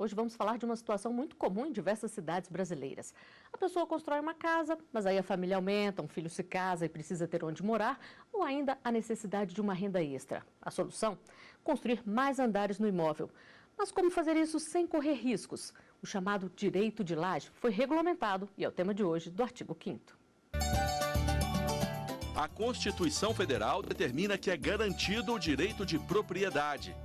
Hoje vamos falar de uma situação muito comum em diversas cidades brasileiras. A pessoa constrói uma casa, mas aí a família aumenta, um filho se casa e precisa ter onde morar, ou ainda a necessidade de uma renda extra. A solução? Construir mais andares no imóvel. Mas como fazer isso sem correr riscos? O chamado direito de laje foi regulamentado e é o tema de hoje do artigo 5º. A Constituição Federal determina que é garantido o direito de propriedade.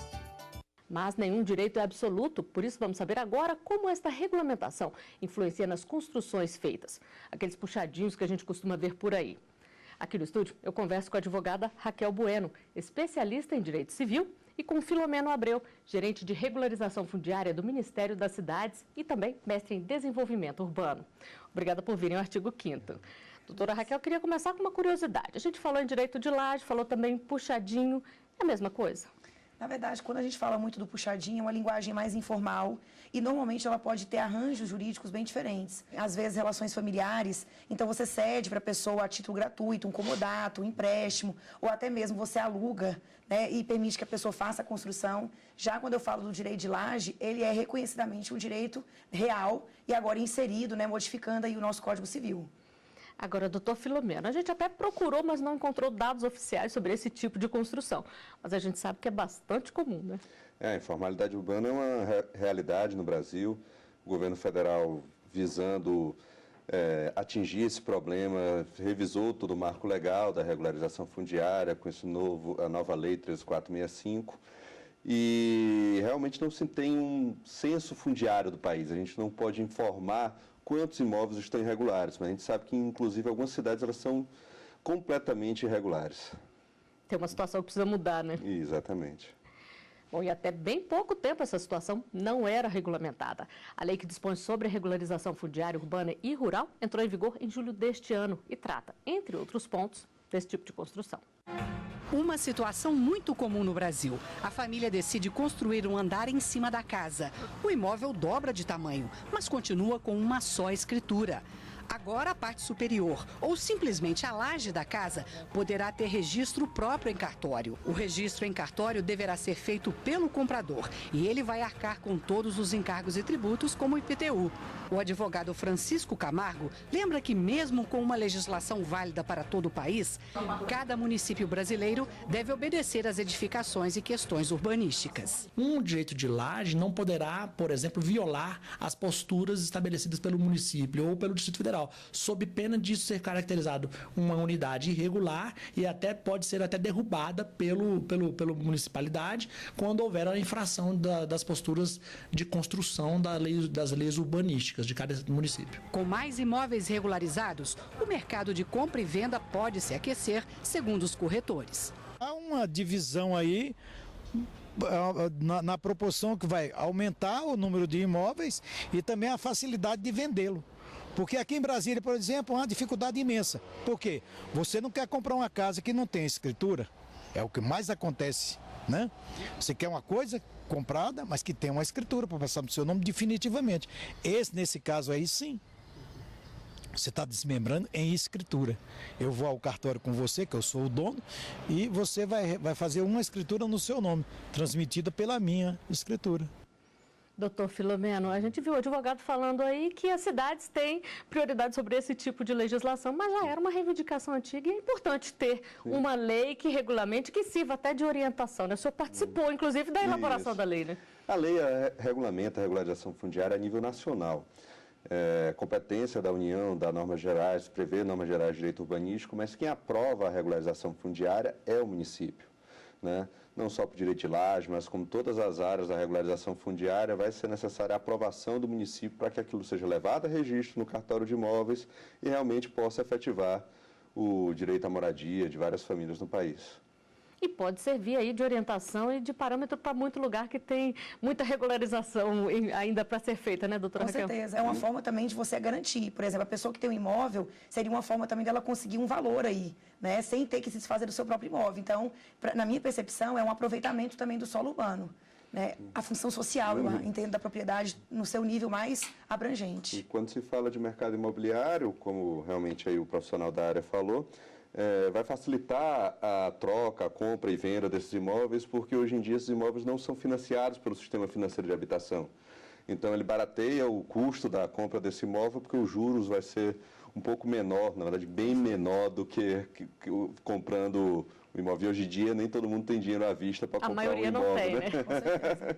Mas nenhum direito é absoluto, por isso vamos saber agora como esta regulamentação influencia nas construções feitas. Aqueles puxadinhos que a gente costuma ver por aí. Aqui no estúdio, eu converso com a advogada Raquel Bueno, especialista em direito civil, e com Filomeno Abreu, gerente de regularização fundiária do Ministério das Cidades e também mestre em desenvolvimento urbano. Obrigada por virem ao artigo 5º. Doutora Raquel, eu queria começar com uma curiosidade. A gente falou em direito de laje, falou também em puxadinho, é a mesma coisa? Na verdade, quando a gente fala muito do puxadinho, é uma linguagem mais informal e normalmente ela pode ter arranjos jurídicos bem diferentes. Às vezes, relações familiares, então você cede para a pessoa a título gratuito, um comodato, um empréstimo, ou até mesmo você aluga, né, e permite que a pessoa faça a construção. Já quando eu falo do direito de laje, ele é reconhecidamente um direito real e agora inserido, né, modificando aí o nosso Código Civil. Agora, doutor Filomeno, a gente até procurou, mas não encontrou dados oficiais sobre esse tipo de construção. Mas a gente sabe que é bastante comum, né? A informalidade urbana é uma realidade no Brasil. O governo federal, visando atingir esse problema, revisou todo o marco legal da regularização fundiária, com a nova lei 13465. E realmente não se tem um censo fundiário do país. A gente não pode informar quantos imóveis estão irregulares, mas a gente sabe que, inclusive, algumas cidades elas são completamente irregulares. Tem uma situação que precisa mudar, né? Exatamente. Bom, e até bem pouco tempo essa situação não era regulamentada. A lei que dispõe sobre a regularização fundiária urbana e rural entrou em vigor em julho deste ano e trata, entre outros pontos, desse tipo de construção. Uma situação muito comum no Brasil. A família decide construir um andar em cima da casa. O imóvel dobra de tamanho, mas continua com uma só escritura. Agora a parte superior, ou simplesmente a laje da casa, poderá ter registro próprio em cartório. O registro em cartório deverá ser feito pelo comprador e ele vai arcar com todos os encargos e tributos, como o IPTU. O advogado Francisco Camargo lembra que mesmo com uma legislação válida para todo o país, cada município brasileiro deve obedecer às edificações e questões urbanísticas. Um direito de laje não poderá, por exemplo, violar as posturas estabelecidas pelo município ou pelo Distrito Federal, sob pena disso ser caracterizado uma unidade irregular e até pode ser até derrubada pela municipalidade quando houver a infração das posturas de construção das leis urbanísticas de cada município. Com mais imóveis regularizados, o mercado de compra e venda pode se aquecer, segundo os corretores. Há uma divisão aí na proporção que vai aumentar o número de imóveis e também a facilidade de vendê-lo. Porque aqui em Brasília, por exemplo, há uma dificuldade imensa. Por quê? Você não quer comprar uma casa que não tem escritura. É o que mais acontece, né? Você quer uma coisa comprada, mas que tem uma escritura para passar no seu nome definitivamente. Nesse caso aí, sim. Você está desmembrando em escritura. Eu vou ao cartório com você, que eu sou o dono, e você vai fazer uma escritura no seu nome, transmitida pela minha escritura. Doutor Filomeno, a gente viu o advogado falando aí que as cidades têm prioridade sobre esse tipo de legislação, mas já era uma reivindicação antiga e é importante ter uma lei que regulamente, que sirva até de orientação, né? O senhor participou, inclusive, da elaboração da lei, né? A lei regulamenta a regularização fundiária a nível nacional. Competência da União, das normas gerais, prevê normas gerais de direito urbanístico, mas quem aprova a regularização fundiária é o município, né? Não só por direito de laje, mas como todas as áreas da regularização fundiária, vai ser necessária a aprovação do município para que aquilo seja levado a registro no cartório de imóveis e realmente possa efetivar o direito à moradia de várias famílias no país. E pode servir aí de orientação e de parâmetro para muito lugar que tem muita regularização ainda para ser feita, né, doutora Raquel? Com certeza. É uma forma também de você garantir. Por exemplo, a pessoa que tem um imóvel, seria uma forma também dela conseguir um valor aí, né, sem ter que se desfazer do seu próprio imóvel. Então, na minha percepção, é um aproveitamento também do solo urbano, né? A função social, eu entendo, da propriedade no seu nível mais abrangente. E quando se fala de mercado imobiliário, como realmente aí o profissional da área falou, vai facilitar a troca, a compra e venda desses imóveis, porque hoje em dia esses imóveis não são financiados pelo sistema financeiro de habitação. Então ele barateia o custo da compra desse imóvel porque os juros vai ser um pouco menor, na verdade bem menor do que comprando o imóvel. Hoje em dia nem todo mundo tem dinheiro à vista para comprar um imóvel. A maioria não tem, né? Com certeza.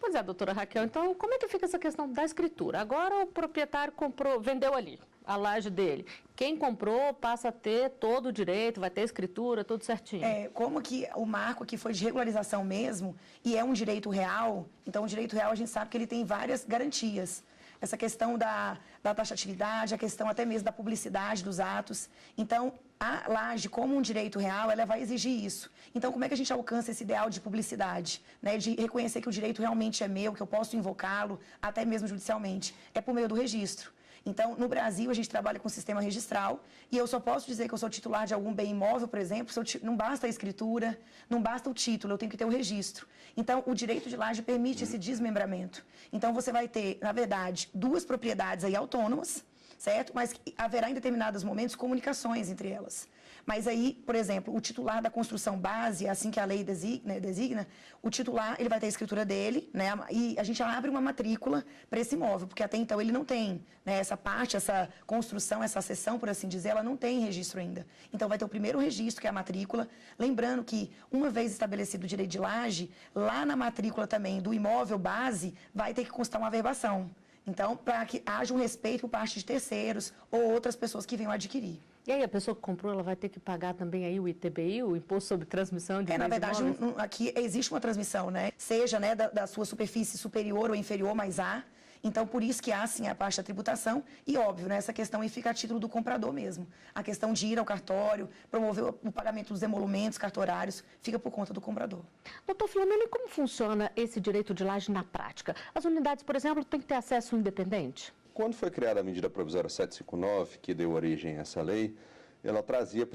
Pois é, doutora Raquel, então como é que fica essa questão da escritura? Agora o proprietário vendeu ali a laje dele. Quem comprou passa a ter todo o direito, vai ter escritura, tudo certinho. Como que o marco aqui foi de regularização mesmo, e é um direito real, então o direito real a gente sabe que ele tem várias garantias. Essa questão da taxatividade, a questão até mesmo da publicidade dos atos. Então, a laje, como um direito real, ela vai exigir isso. Então, como é que a gente alcança esse ideal de publicidade? Né? De reconhecer que o direito realmente é meu, que eu posso invocá-lo, até mesmo judicialmente. É por meio do registro. Então, no Brasil, a gente trabalha com sistema registral e eu só posso dizer que eu sou titular de algum bem imóvel, por exemplo, não basta a escritura, não basta o título, eu tenho que ter o registro. Então, o direito de laje permite esse desmembramento. Então, você vai ter, na verdade, 2 propriedades aí autônomas, certo? Mas haverá em determinados momentos comunicações entre elas. Mas aí, por exemplo, o titular da construção base, assim que a lei designa, o titular ele vai ter a escritura dele, né? E a gente abre uma matrícula para esse imóvel, porque até então ele não tem, né? Essa parte, essa construção, essa seção, por assim dizer, ela não tem registro ainda. Então vai ter o primeiro registro, que é a matrícula. Lembrando que, uma vez estabelecido o direito de laje, lá na matrícula também do imóvel base, vai ter que constar uma averbação. Então, para que haja um respeito por parte de terceiros ou outras pessoas que venham adquirir. E aí a pessoa que comprou, ela vai ter que pagar também aí o ITBI, o Imposto sobre Transmissão de Bens Na verdade, Imóveis? Aqui existe uma transmissão, né? Seja, né, da sua superfície superior ou inferior, mas há. Então, por isso que há, sim, a parte da tributação e, óbvio, né, essa questão aí fica a título do comprador mesmo. A questão de ir ao cartório, promover o pagamento dos emolumentos cartorários, fica por conta do comprador. Doutor Filomeno, e como funciona esse direito de laje na prática? As unidades, por exemplo, têm que ter acesso independente? Quando foi criada a medida provisória 759, que deu origem a essa lei, ela trazia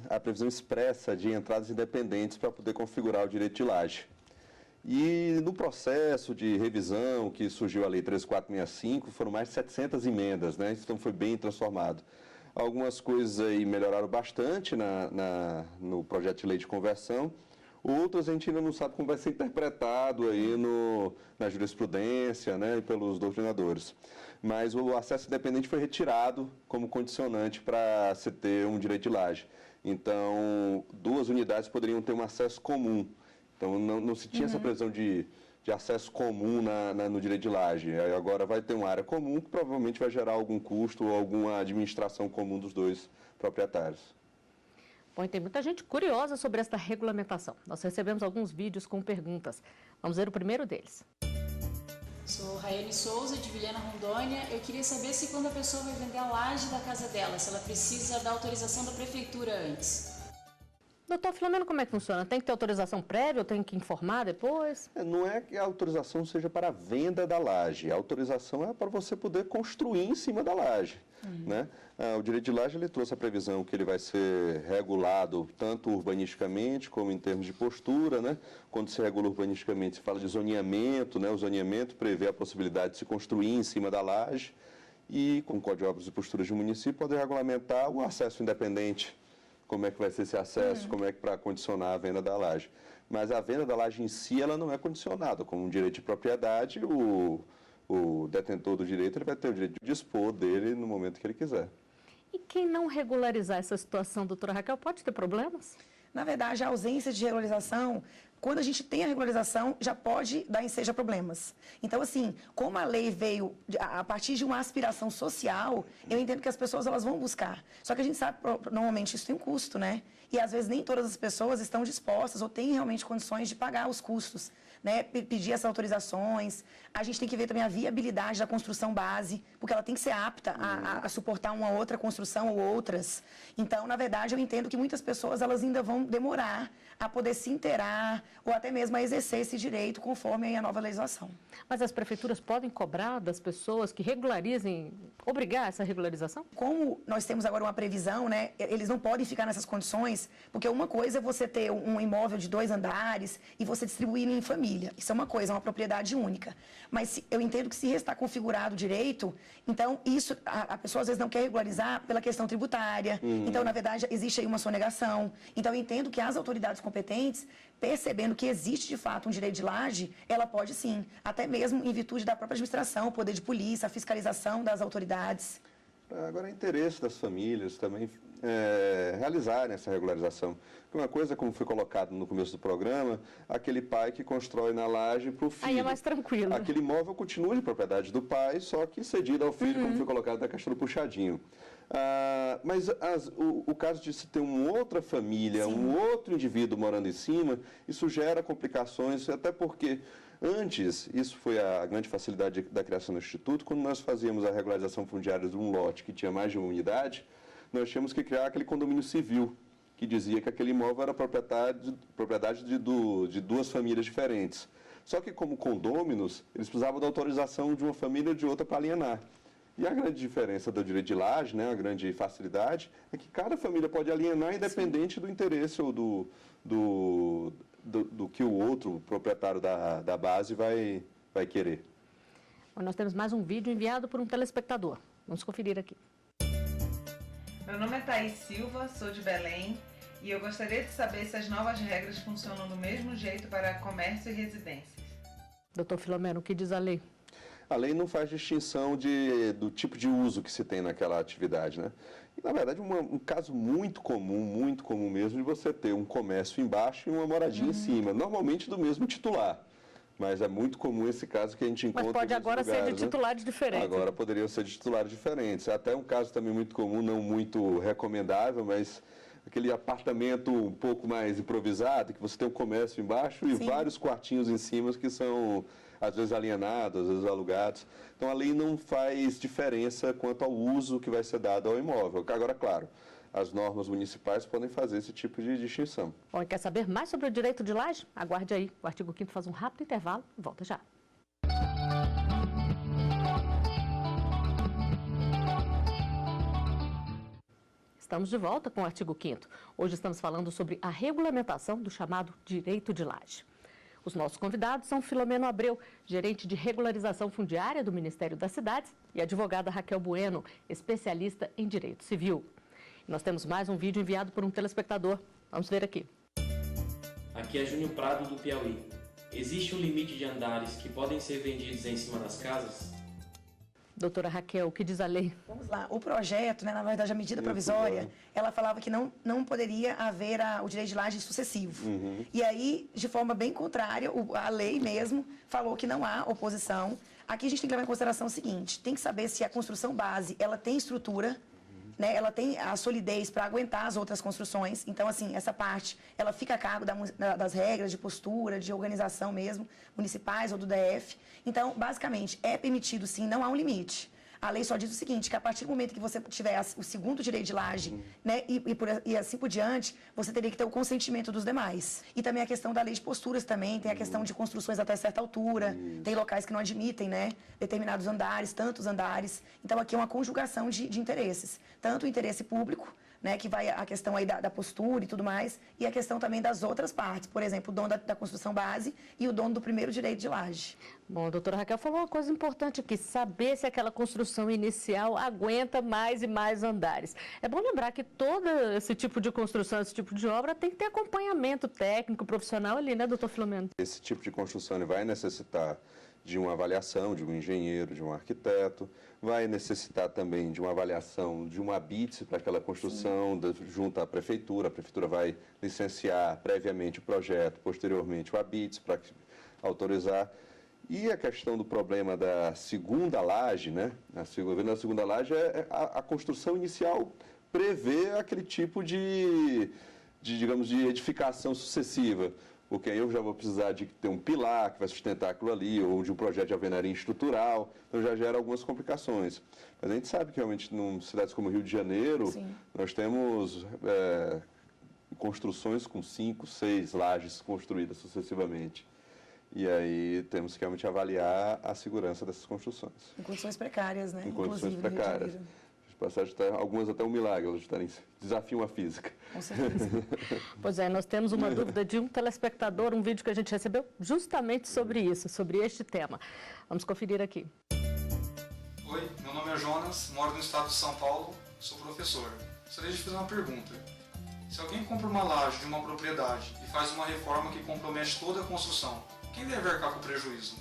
a previsão expressa de entradas independentes para poder configurar o direito de laje. E no processo de revisão que surgiu a Lei 13465, foram mais de 700 emendas, né? Então foi bem transformado. Algumas coisas aí melhoraram bastante no projeto de lei de conversão, outras a gente ainda não sabe como vai ser interpretado aí na jurisprudência, né, e pelos doutrinadores. Mas o acesso independente foi retirado como condicionante para se ter um direito de laje. Então, 2 unidades poderiam ter um acesso comum. Então, não se tinha essa previsão de acesso comum no direito de laje. Aí agora vai ter uma área comum que provavelmente vai gerar algum custo ou alguma administração comum dos 2 proprietários. Bom, e tem muita gente curiosa sobre esta regulamentação. Nós recebemos alguns vídeos com perguntas. Vamos ver o primeiro deles. Sou Raiane Souza, de Vilhena, Rondônia. Eu queria saber se quando a pessoa vai vender a laje da casa dela, se ela precisa da autorização da prefeitura antes. Doutor Filomeno, como é que funciona? Tem que ter autorização prévia ou tem que informar depois? Não é que a autorização seja para a venda da laje. A autorização é para você poder construir em cima da laje. Né? O direito de laje ele trouxe a previsão que ele vai ser regulado tanto urbanisticamente como em termos de postura. Né? Quando se regula urbanisticamente, se fala de zoneamento. Né? O zoneamento prevê a possibilidade de se construir em cima da laje. E com o Código de Obras e Posturas do município, poder regulamentar o acesso independente. Como é que vai ser esse acesso, como é que para condicionar a venda da laje. Mas a venda da laje em si, ela não é condicionada. Como um direito de propriedade, o detentor do direito ele vai ter o direito de dispor dele no momento que ele quiser. E quem não regularizar essa situação, doutora Raquel, pode ter problemas? Na verdade, a ausência de regularização, quando a gente tem a regularização, já pode dar ensejo a problemas. Então, assim, como a lei veio a partir de uma aspiração social, eu entendo que as pessoas elas vão buscar. Só que a gente sabe, normalmente, isso tem um custo, né? E, às vezes, nem todas as pessoas estão dispostas ou têm realmente condições de pagar os custos, né? Pedir essas autorizações. A gente tem que ver também a viabilidade da construção base, porque ela tem que ser apta a suportar uma outra construção ou outras. Então, na verdade, eu entendo que muitas pessoas elas ainda vão demorar a poder se inteirar ou até mesmo a exercer esse direito conforme a nova legislação. Mas as prefeituras podem cobrar das pessoas que regularizem, obrigar essa regularização? Como nós temos agora uma previsão, né, eles não podem ficar nessas condições, porque uma coisa é você ter um imóvel de 2 andares e você distribuir em família. Isso é uma coisa, é uma propriedade única. Mas eu entendo que se está configurado o direito, então isso a pessoa às vezes não quer regularizar pela questão tributária. Então, na verdade, existe aí uma sonegação. Então, eu entendo que as autoridades competentes percebendo que existe de fato um direito de laje, ela pode sim, até mesmo em virtude da própria administração, o poder de polícia, a fiscalização das autoridades. Agora, é interesse das famílias também realizarem essa regularização. Uma coisa, como foi colocado no começo do programa, aquele pai que constrói na laje para o filho. Aí é mais tranquilo. Aquele imóvel continua de propriedade do pai, só que cedido ao filho, como foi colocado na questão do puxadinho. Mas o caso de se ter uma outra família, um outro indivíduo morando em cima, isso gera complicações, até porque antes, isso foi a grande facilidade da criação do Instituto, quando nós fazíamos a regularização fundiária de um lote que tinha mais de uma unidade, nós tínhamos que criar aquele condomínio civil, que dizia que aquele imóvel era propriedade de duas famílias diferentes. Só que, como condôminos, eles precisavam da autorização de uma família ou de outra para alienar. E a grande diferença do direito de laje, né, a grande facilidade, é que cada família pode alienar independente do interesse ou do que o outro proprietário da base vai querer. Nós temos mais um vídeo enviado por um telespectador. Vamos conferir aqui. Meu nome é Thaís Silva, sou de Belém e eu gostaria de saber se as novas regras funcionam do mesmo jeito para comércio e residências. Doutor Filomeno, o que diz a lei? A lei não faz distinção do tipo de uso que se tem naquela atividade, né? E, na verdade, um caso muito comum mesmo, de você ter um comércio embaixo e uma moradia em cima, normalmente do mesmo titular. Mas é muito comum esse caso que a gente encontra. Mas pode agora lugares, ser de titulares diferentes. Agora poderiam ser de titulares diferentes. É até um caso também muito comum, não muito recomendável, mas aquele apartamento um pouco mais improvisado, que você tem um comércio embaixo e vários quartinhos em cima que são, às vezes, alienados, às vezes alugados. Então, a lei não faz diferença quanto ao uso que vai ser dado ao imóvel. Agora, claro, as normas municipais podem fazer esse tipo de distinção. Bom, e quer saber mais sobre o direito de laje? Aguarde aí. O artigo 5º faz um rápido intervalo e volta já. Estamos de volta com o artigo 5º. Hoje estamos falando sobre a regulamentação do chamado direito de laje. Os nossos convidados são Filomeno Abreu, gerente de regularização fundiária do Ministério das Cidades, e a advogada Raquel Bueno, especialista em direito civil. Nós temos mais um vídeo enviado por um telespectador. Vamos ver aqui. Aqui é Júnior Prado, do Piauí. Existe um limite de andares que podem ser vendidos em cima das casas? Doutora Raquel, o que diz a lei? Vamos lá. O projeto, né, na verdade, a medida provisória, ela falava que não poderia haver o direito de laje sucessivo. E aí, de forma bem contrária, a lei mesmo falou que não há oposição. Aqui a gente tem que levar em consideração o seguinte, tem que saber se a construção base, ela tem estrutura, né, ela tem a solidez para aguentar as outras construções. Então, assim, essa parte, ela fica a cargo das regras de postura, de organização mesmo, municipais ou do DF. Então, basicamente, é permitido sim, não há um limite. A lei só diz o seguinte, que a partir do momento que você tiver o segundo direito de laje, né, e assim por diante, você teria que ter o consentimento dos demais. E também a questão da lei de posturas também, tem a questão de construções até certa altura, tem locais que não admitem, né, determinados andares, tantos andares. Então, aqui é uma conjugação de interesses. Tanto o interesse público, né, que vai a questão aí da postura e tudo mais, e a questão também das outras partes, por exemplo, o dono da construção base e o dono do primeiro direito de laje. Bom, a doutora Raquel falou uma coisa importante aqui, saber se aquela construção inicial aguenta mais e mais andares. É bom lembrar que todo esse tipo de construção, esse tipo de obra tem que ter acompanhamento técnico, profissional ali, né, doutor Filomeno? Esse tipo de construção ele vai necessitar de uma avaliação de um engenheiro, de um arquiteto, vai necessitar também de uma avaliação de uma ABITS para aquela construção, junto à prefeitura. A prefeitura vai licenciar previamente o projeto, posteriormente o ABITS para autorizar. E a questão do problema da segunda laje, né? A segunda laje a construção inicial prevê aquele tipo digamos, de edificação sucessiva. Porque aí eu já vou precisar de ter um pilar que vai sustentar aquilo ali, ou de um projeto de alvenaria estrutural, então já gera algumas complicações. Mas a gente sabe que realmente em cidades como Rio de Janeiro, nós temos construções com 5, 6 lajes construídas sucessivamente. E aí temos que realmente avaliar a segurança dessas construções. Em condições precárias, né? Em condições precárias. Passagem, algumas até um milagre, elas estarem desafiam a física. Com certeza. Pois é, nós temos uma dúvida de um telespectador, um vídeo que a gente recebeu justamente sobre isso, sobre este tema. Vamos conferir aqui. Oi, meu nome é Jonas, moro no estado de São Paulo, sou professor. Gostaria de fazer uma pergunta. Se alguém compra uma laje de uma propriedade e faz uma reforma que compromete toda a construção, quem deve arcar com o prejuízo?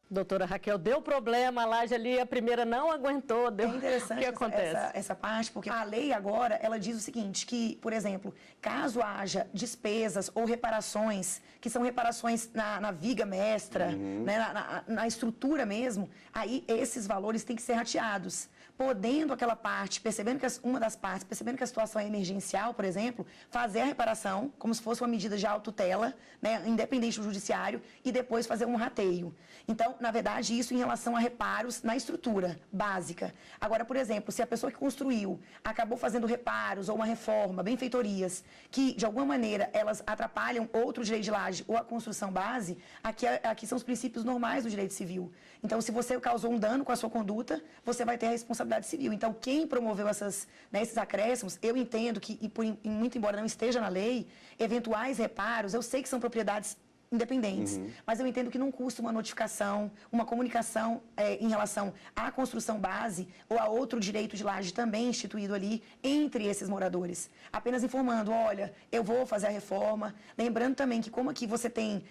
Doutora Raquel, deu problema, a laje ali, a primeira não aguentou, deu... É interessante o que acontece? Essa parte, porque a lei agora, ela diz o seguinte, que, por exemplo, caso haja despesas ou reparações, que são reparações na viga mestra, né, na estrutura mesmo, aí esses valores têm que ser rateados. Podendo aquela parte, percebendo que uma das partes, percebendo que a situação é emergencial, por exemplo, fazer a reparação, como se fosse uma medida de autotutela, né, independente do judiciário, e depois fazer um rateio. Então, na verdade, isso em relação a reparos na estrutura básica. Agora, por exemplo, se a pessoa que construiu acabou fazendo reparos ou uma reforma, benfeitorias, que de alguma maneira elas atrapalham outro direito de laje ou a construção base, aqui são os princípios normais do direito civil. Então, se você causou um dano com a sua conduta, você vai ter a responsabilidade civil. Então, quem promoveu esses acréscimos, eu entendo que, muito embora não esteja na lei, eventuais reparos, eu sei que são propriedades independentes, mas eu entendo que não custa uma notificação, uma comunicação em relação à construção base ou a outro direito de laje também instituído ali entre esses moradores. Apenas informando, olha, eu vou fazer a reforma. Lembrando também que como aqui você tem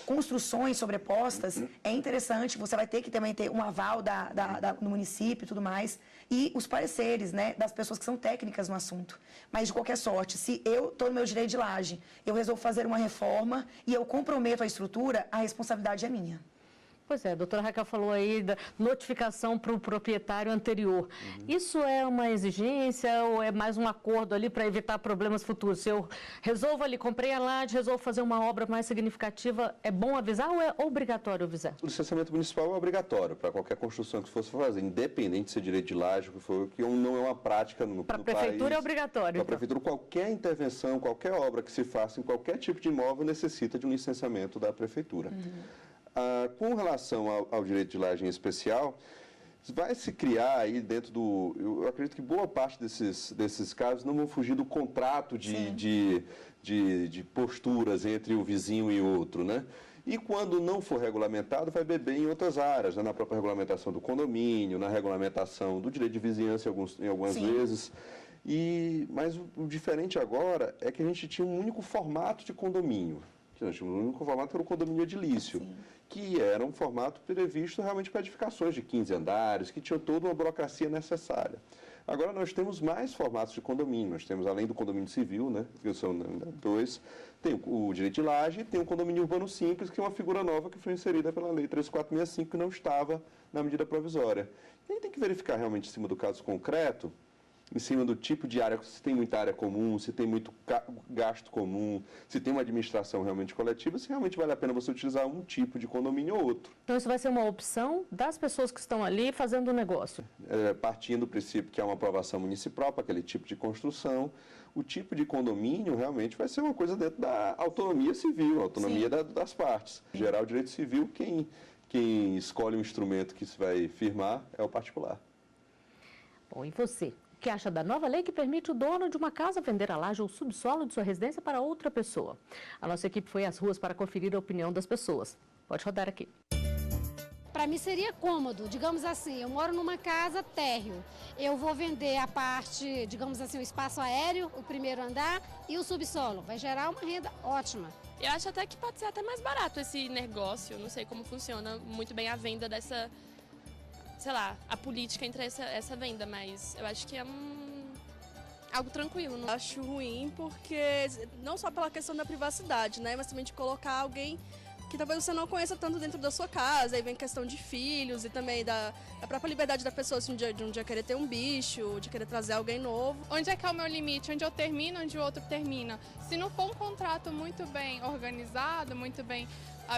construções sobrepostas, é interessante, você vai ter que também ter um aval do município e tudo mais, e os pareceres, né, das pessoas que são técnicas no assunto. Mas, de qualquer sorte, se eu estou no meu direito de laje, eu resolvo fazer uma reforma e eu comprometo a estrutura, a responsabilidade é minha. Pois é, a doutora Raquel falou aí da notificação para o proprietário anterior. Isso é uma exigência ou é mais um acordo ali para evitar problemas futuros? Se eu resolvo ali, comprei a laje, resolvo fazer uma obra mais significativa, é bom avisar ou é obrigatório avisar? O licenciamento municipal é obrigatório para qualquer construção que se fosse fazer, independente de ser direito de laje, que não é uma prática no país. Para a prefeitura é obrigatório? Para a prefeitura, qualquer intervenção, qualquer obra que se faça em qualquer tipo de imóvel necessita de um licenciamento da prefeitura. Com relação ao direito de laje em especial, vai se criar aí dentro do... Eu acredito que boa parte desses casos não vão fugir do contrato de posturas entre o vizinho e outro, né? E quando não for regulamentado, vai beber em outras áreas, né? Na própria regulamentação do condomínio, na regulamentação do direito de vizinhança em algumas vezes. Mas o diferente agora é que a gente tinha um único formato de condomínio. Nós tínhamos um único formato que era o condomínio edilício, que era um formato previsto realmente para edificações de 15 andares, que tinha toda uma burocracia necessária. Agora nós temos mais formatos de condomínio, nós temos além do condomínio civil, né, que são dois, tem o direito de laje e tem o condomínio urbano simples, que é uma figura nova que foi inserida pela Lei 3465, que não estava na medida provisória. E aí tem que verificar realmente em cima do caso concreto, em cima do tipo de área, se tem muita área comum, se tem muito gasto comum, se tem uma administração realmente coletiva, se realmente vale a pena você utilizar um tipo de condomínio ou outro. Então isso vai ser uma opção das pessoas que estão ali fazendo o negócio? Partindo do princípio que há uma aprovação municipal para aquele tipo de construção, o tipo de condomínio realmente vai ser uma coisa dentro da autonomia civil, autonomia das partes. Em geral, o direito civil, quem escolhe o instrumento que se vai firmar é o particular. Bom, e você? O que acha da nova lei que permite o dono de uma casa vender a laje ou subsolo de sua residência para outra pessoa? A nossa equipe foi às ruas para conferir a opinião das pessoas. Pode rodar aqui. Para mim seria cômodo, digamos assim, eu moro numa casa térreo, eu vou vender a parte, digamos assim, o espaço aéreo, o primeiro andar e o subsolo, vai gerar uma renda ótima. Eu acho até que pode ser até mais barato esse negócio, não sei como funciona muito bem a venda dessa... sei lá, a política entre essa venda, mas eu acho que é algo tranquilo. Não? Acho ruim porque, não só pela questão da privacidade, né, mas também de colocar alguém que talvez você não conheça tanto dentro da sua casa, aí vem questão de filhos e também da própria liberdade da pessoa, assim, de um dia querer ter um bicho, de querer trazer alguém novo. Onde é que é o meu limite? Onde eu termino, onde o outro termina? Se não for um contrato muito bem organizado, muito bem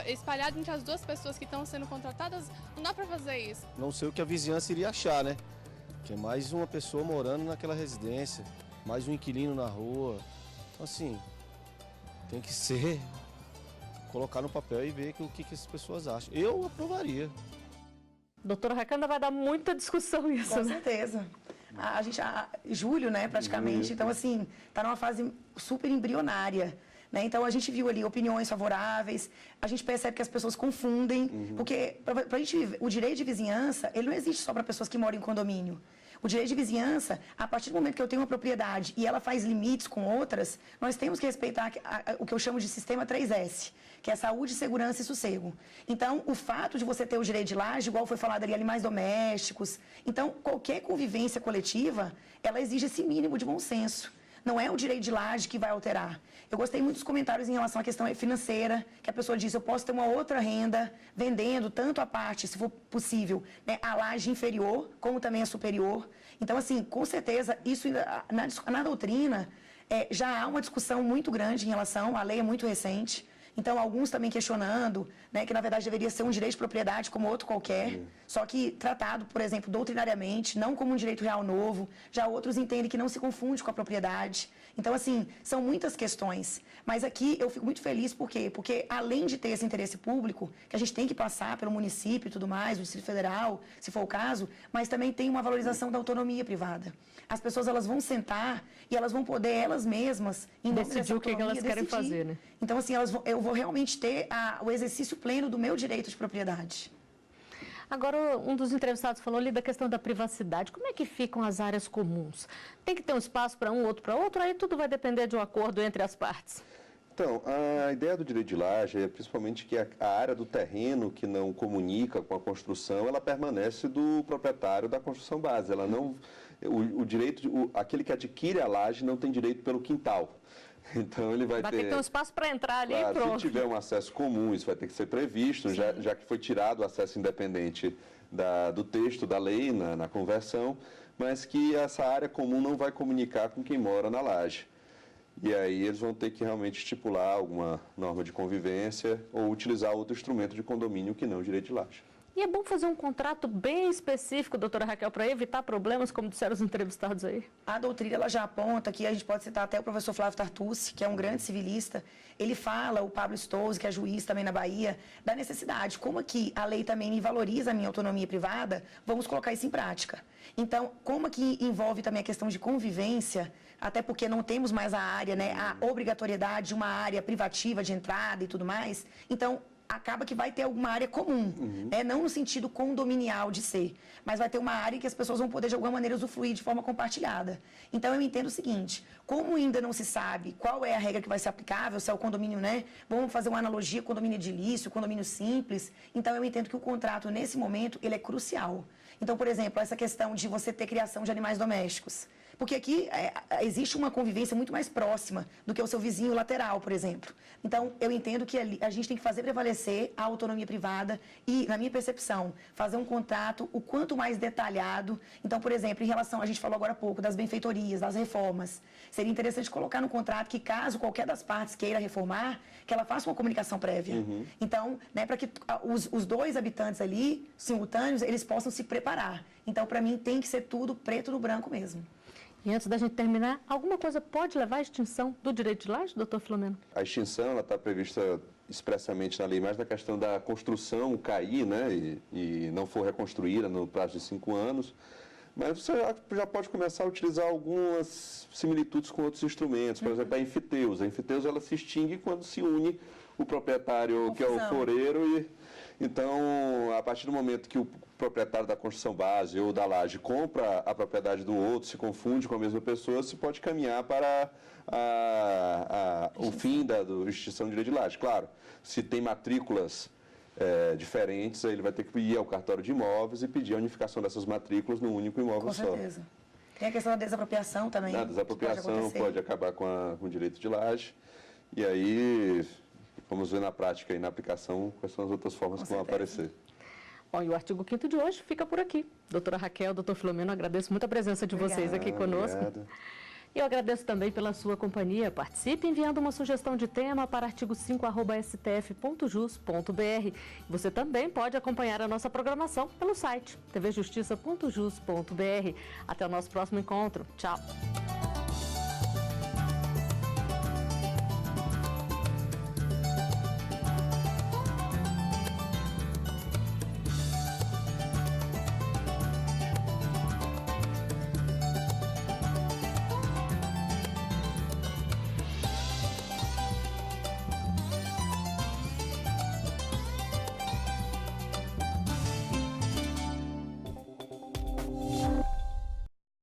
espalhado entre as duas pessoas que estão sendo contratadas, não dá para fazer isso. Não sei o que a vizinhança iria achar, né? Que é mais uma pessoa morando naquela residência, mais um inquilino na rua. Então, assim, tem que ser, colocar no papel e ver o que essas pessoas acham. Eu aprovaria. Doutora Raquel, vai dar muita discussão isso, Com certeza. Julho, né, praticamente, então, assim, está numa fase super embrionária. Então, a gente viu ali opiniões favoráveis, a gente percebe que as pessoas confundem, porque pra gente, o direito de vizinhança, ele não existe só para pessoas que moram em condomínio. O direito de vizinhança, a partir do momento que eu tenho uma propriedade e ela faz limites com outras, nós temos que respeitar o que eu chamo de sistema 3S, que é saúde, segurança e sossego. Então, o fato de você ter o direito de laje, igual foi falado ali, animais domésticos, então, qualquer convivência coletiva, ela exige esse mínimo de bom senso. Não é o direito de laje que vai alterar. Eu gostei muito dos comentários em relação à questão financeira, que a pessoa diz, eu posso ter uma outra renda vendendo tanto a parte, se for possível, né, a laje inferior, como também a superior. Então, assim, com certeza, isso na doutrina já há uma discussão muito grande em relação, a lei é muito recente. Então, alguns também questionando, né, que na verdade deveria ser um direito de propriedade como outro qualquer, só que tratado, por exemplo, doutrinariamente, não como um direito real novo. Já outros entendem que não se confunde com a propriedade. Então, assim, são muitas questões. Mas aqui eu fico muito feliz, por quê? Porque além de ter esse interesse público, que a gente tem que passar pelo município e tudo mais, o Distrito Federal, se for o caso, mas também tem uma valorização da autonomia privada. As pessoas, elas vão sentar e elas vão poder, elas mesmas, decidir o que elas querem fazer, né? Então, assim, eu vou realmente ter o exercício pleno do meu direito de propriedade. Agora, um dos entrevistados falou ali da questão da privacidade. Como é que ficam as áreas comuns? Tem que ter um espaço para um, outro para outro? Aí tudo vai depender de um acordo entre as partes. Então, a ideia do direito de laje é principalmente que a área do terreno que não comunica com a construção, ela permanece do proprietário da construção base. Ela não, aquele que adquire a laje não tem direito pelo quintal. Então ele vai ter que ter um espaço para entrar ali, claro, e pronto. Se tiver um acesso comum, isso vai ter que ser previsto, já que foi tirado o acesso independente do texto da lei na conversão, mas que essa área comum não vai comunicar com quem mora na laje. E aí eles vão ter que realmente estipular alguma norma de convivência ou utilizar outro instrumento de condomínio que não o direito de laje. E é bom fazer um contrato bem específico, doutora Raquel, para evitar problemas, como disseram os entrevistados aí? A doutrina, ela já aponta, que a gente pode citar até o professor Flávio Tartucci, que é um grande civilista, ele fala, o Pablo Stouze, que é juiz também na Bahia, da necessidade. Como aqui a lei também me valoriza a minha autonomia privada, vamos colocar isso em prática. Então, como aqui envolve também a questão de convivência, até porque não temos mais a área, né, a obrigatoriedade de uma área privativa de entrada e tudo mais, então acaba que vai ter alguma área comum, né? Não no sentido condominial de ser, mas vai ter uma área que as pessoas vão poder de alguma maneira usufruir de forma compartilhada. Então eu entendo o seguinte, como ainda não se sabe qual é a regra que vai ser aplicável, se é o condomínio, né? Vamos fazer uma analogia, condomínio edilício, condomínio simples, então eu entendo que o contrato nesse momento, ele é crucial. Então, por exemplo, essa questão de você ter criação de animais domésticos. Porque aqui existe uma convivência muito mais próxima do que o seu vizinho lateral, por exemplo. Então, eu entendo que a gente tem que fazer prevalecer a autonomia privada e, na minha percepção, fazer um contrato o quanto mais detalhado. Então, por exemplo, em relação, a gente falou agora há pouco, das benfeitorias, das reformas. Seria interessante colocar no contrato que, caso qualquer das partes queira reformar, que ela faça uma comunicação prévia. Então, né, para que os dois habitantes ali, simultâneos, eles possam se preparar. Então, para mim, tem que ser tudo preto no branco mesmo. E antes da gente terminar, alguma coisa pode levar à extinção do direito de laje, doutor Filomeno? A extinção está prevista expressamente na lei, mas na questão da construção cair, né, e não for reconstruída no prazo de 5 anos. Mas você já pode começar a utilizar algumas similitudes com outros instrumentos. Por exemplo, a enfiteus. A enfiteus, ela se extingue quando se une o proprietário, que é o floreiro, então, a partir do momento que o proprietário da construção base ou da laje compra a propriedade do outro, se confunde com a mesma pessoa, se pode caminhar para o fim da extinção de direito de laje. Claro, se tem matrículas diferentes, aí ele vai ter que ir ao cartório de imóveis e pedir a unificação dessas matrículas num único imóvel só. Com certeza. Tem a questão da desapropriação também. A desapropriação pode acabar com o direito de laje. E aí, vamos ver na prática e na aplicação quais são as outras formas que vão aparecer. Bom, e o artigo 5º de hoje fica por aqui. Doutora Raquel, doutor Filomeno, agradeço muito a presença de vocês aqui conosco. Obrigado. E eu agradeço também pela sua companhia. Participe enviando uma sugestão de tema para artigo5@stf.jus.br. Você também pode acompanhar a nossa programação pelo site tvjustiça.jus.br. Até o nosso próximo encontro. Tchau.